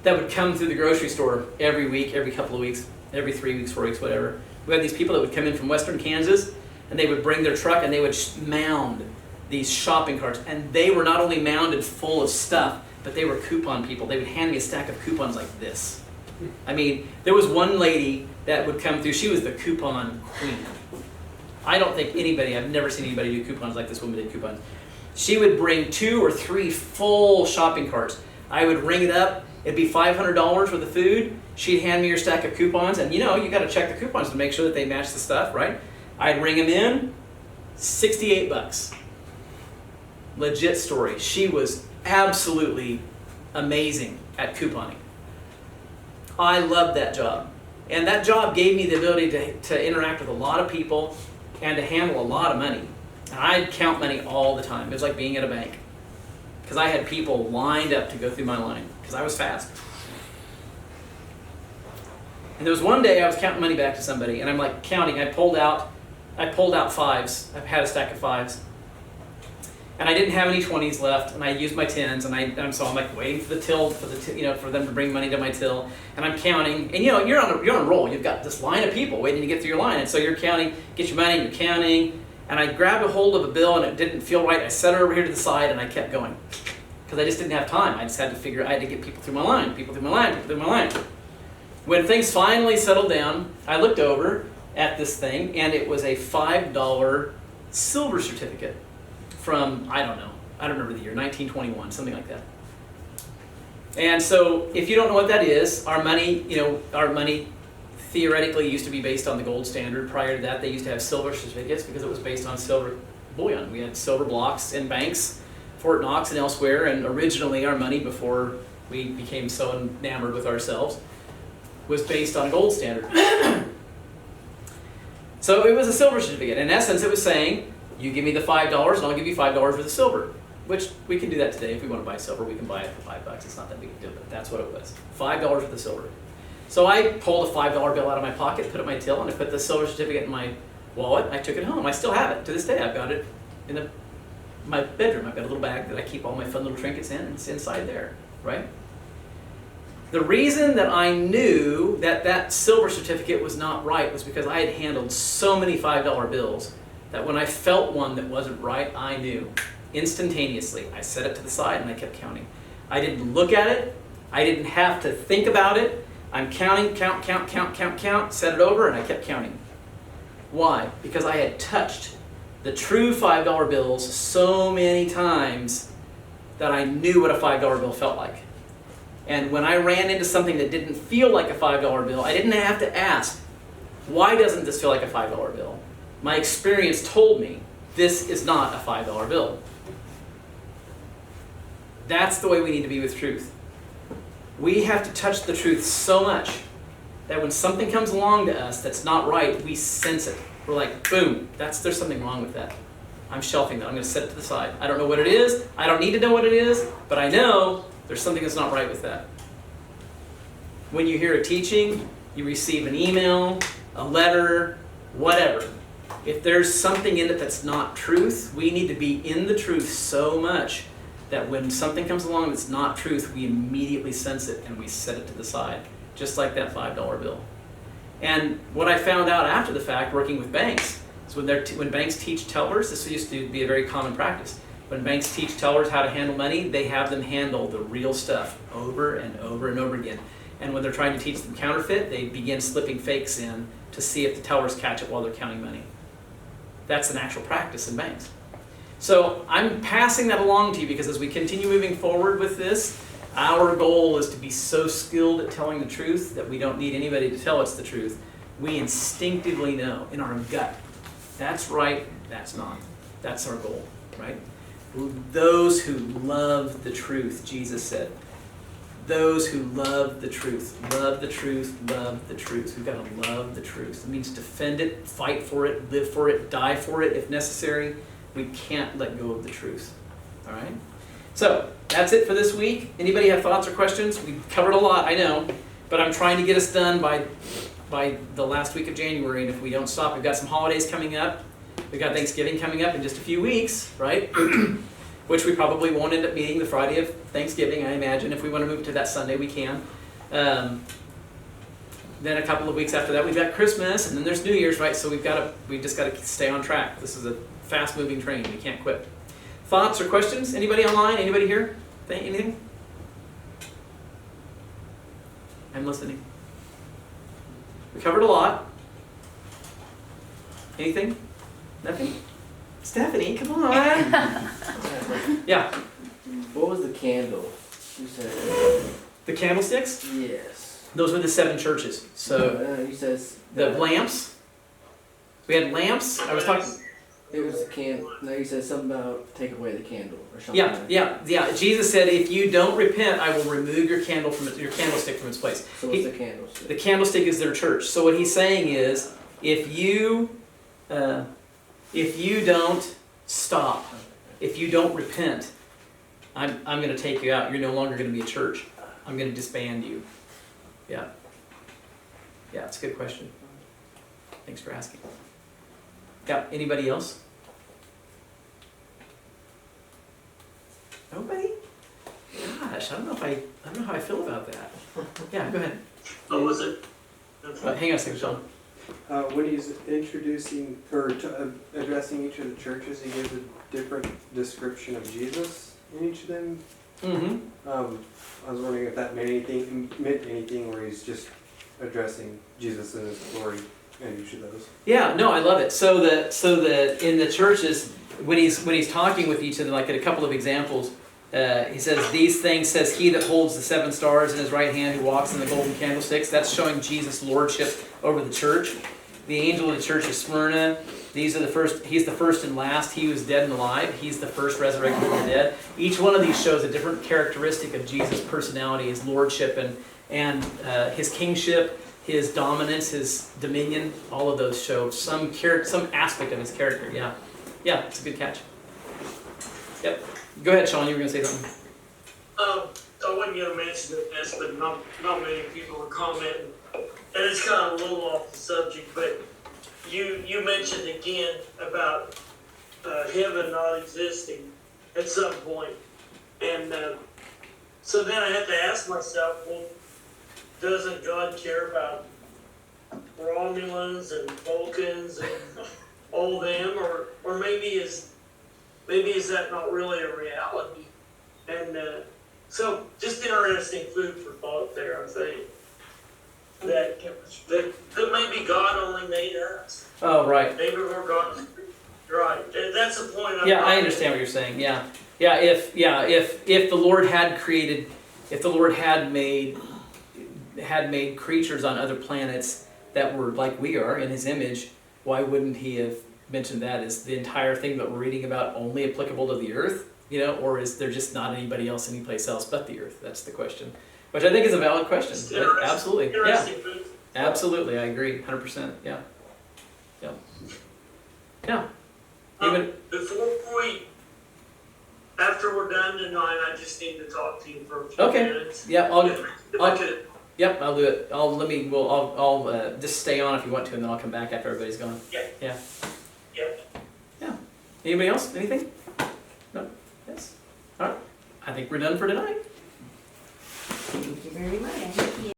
that would come through the grocery store every week, every couple of weeks, every 3 weeks, 4 weeks, whatever. We had these people that would come in from western Kansas, and they would bring their truck and they would mound these shopping carts. And they were not only mounded full of stuff, but they were coupon people. They would hand me a stack of coupons like this. I mean, there was one lady that would come through. She was the coupon queen. I don't think anybody, I've never seen anybody do coupons like this woman did coupons. She would bring 2 or 3 full shopping carts. I would ring it up. It'd be $500 worth of food. She'd hand me her stack of coupons, and you know, you got to check the coupons to make sure that they match the stuff, right? I'd ring them in, $68. Legit story. She was absolutely amazing at couponing. I loved that job. And that job gave me the ability to interact with a lot of people and to handle a lot of money. And I'd count money all the time. It was like being at a bank. Because I had people lined up to go through my line, because I was fast. And there was one day I was counting money back to somebody, and I'm like counting. I pulled out 5s. I had a stack of 5s. And I didn't have any 20s left, and I used my 10s, and so I'm like waiting for the till, for them to bring money to my till, and I'm counting, and you know, you're on a roll. You've got this line of people waiting to get through your line, and so you're counting, get your money, you're counting, and I grabbed a hold of a bill, and it didn't feel right. I set it over here to the side, and I kept going, because I just didn't have time. I just had to I had to get people through my line, people through my line, people through my line. When things finally settled down, I looked over at this thing, and it was a $5 silver certificate. From, I don't remember the year, 1921, something like that. And so, if you don't know what that is, our money theoretically used to be based on the gold standard. Prior to that, they used to have silver certificates because it was based on silver bullion. We had silver blocks in banks, Fort Knox and elsewhere, and originally our money, before we became so enamored with ourselves, was based on a gold standard. So it was a silver certificate. In essence, it was saying, you give me the $5 and I'll give you $5 worth of silver, which we can do that today. If we want to buy silver, we can buy it for $5. It's not that big a deal, but that's what it was. $5 worth of silver. So I pulled a $5 bill out of my pocket, put it in my till, and I put the silver certificate in my wallet. I took it home. I still have it. To this day, I've got it in my bedroom. I've got a little bag that I keep all my fun little trinkets in, and it's inside there, right? The reason that I knew that silver certificate was not right was because I had handled so many $5 bills that when I felt one that wasn't right, I knew instantaneously. I set it to the side and I kept counting. I didn't look at it. I didn't have to think about it. I'm counting, count, set it over, and I kept counting. Why? Because I had touched the true $5 bills so many times that I knew what a $5 bill felt like. And when I ran into something that didn't feel like a $5 bill, I didn't have to ask, why doesn't this feel like a $5 bill? My experience told me this is not a $5 bill. That's the way we need to be with truth. We have to touch the truth so much that when something comes along to us that's not right, we sense it. We're like, boom, there's something wrong with that. I'm shelving that. I'm going to set it to the side. I don't know what it is. I don't need to know what it is, but I know there's something that's not right with that. When you hear a teaching, you receive an email, a letter, whatever. If there's something in it that's not truth, we need to be in the truth so much that when something comes along that's not truth, we immediately sense it and we set it to the side, just like that $5 bill. And what I found out after the fact, working with banks, is when banks teach tellers, this used to be a very common practice. When banks teach tellers how to handle money, they have them handle the real stuff over and over and over again. And when they're trying to teach them counterfeit, they begin slipping fakes in to see if the tellers catch it while they're counting money. That's an actual practice in banks. So I'm passing that along to you because as we continue moving forward with this, our goal is to be so skilled at telling the truth that we don't need anybody to tell us the truth. We instinctively know in our gut, that's right, that's not. That's our goal, right? Those who love the truth, Jesus said. Those who love the truth. Love the truth, love the truth. We've got to love the truth. It means defend it, fight for it, live for it, die for it if necessary. We can't let go of the truth. All right? So, that's it for this week. Anybody have thoughts or questions? We've covered a lot, I know, but I'm trying to get us done by the last week of January, and if we don't stop, we've got some holidays coming up. We've got Thanksgiving coming up in just a few weeks, right? which we probably won't end up meeting the Friday of Thanksgiving, I imagine. If we want to move it to that Sunday, we can. Then a couple of weeks after that, we've got Christmas, and then there's New Year's, right? So we just got to stay on track. This is a fast-moving train. We can't quit. Thoughts or questions? Anybody online? Anybody here? Anything? I'm listening. We covered a lot. Anything? Nothing? Stephanie, come on. Yeah. What was the candle? You said. The candlesticks? Yes. Those were the 7 churches. So you said. the lamps. We had lamps. I was talking. It was the candle. No, you said something about take away the candle or something. Yeah. Jesus said, if you don't repent, I will remove your candlestick from its place. So what's the candlestick? The candlestick is their church. So what he's saying is, if you don't stop, if you don't repent, I'm going to take you out. You're no longer going to be a church. I'm going to disband you. Yeah. Yeah, it's a good question. Thanks for asking. Yeah, anybody else? Nobody? Gosh, I don't know how I feel about that. Yeah, go ahead. What was it? Hang on a second, Sean. When he's introducing or addressing each of the churches, he gives a different description of Jesus in each of them. Mm-hmm. I was wondering if that meant anything, where he's just addressing Jesus and his glory in each of those. Yeah, no, I love it. So the in the churches, when he's talking with each of them, like in a couple of examples, he says, "These things says he that holds the 7 stars in his right hand, who walks in the golden candlesticks." That's showing Jesus' lordship over the church. The angel of the church of Smyrna. These are the first. He's the first and last. He who is dead and alive. He's the first resurrected from the dead. Each one of these shows a different characteristic of Jesus' personality, his lordship, and his kingship, his dominance, his dominion. All of those show some aspect of his character. Yeah, it's a good catch. Yep. Go ahead, Sean. You were going to say something. I wasn't going to mention this, but not many people are commenting. And it's kind of a little off the subject, but you mentioned again about heaven not existing at some point. And so then I had to ask myself, well, doesn't God care about Romulans and Vulcans and all them? Or maybe is that not really a reality? And so just interesting food for thought there, I think. That maybe God only made us. Oh, right. Maybe we're God. Right. That's the point. I understand what you're saying. Yeah. If the Lord had created, if the Lord had made creatures on other planets that were like we are in His image, why wouldn't He have mentioned that? Is the entire thing that we're reading about only applicable to the earth? Or is there just not anybody else anyplace else but the earth? That's the question, which I think is a valid question. Absolutely. Yeah. Absolutely, I agree. 100%. Yeah. After we're done tonight, I just need to talk to you for a few minutes. Yeah, I'll do it. I'll just stay on if you want to, and then I'll come back after everybody's gone. Yeah. Anybody else? Anything? No? Yes? All right. I think we're done for tonight. Thank you very much.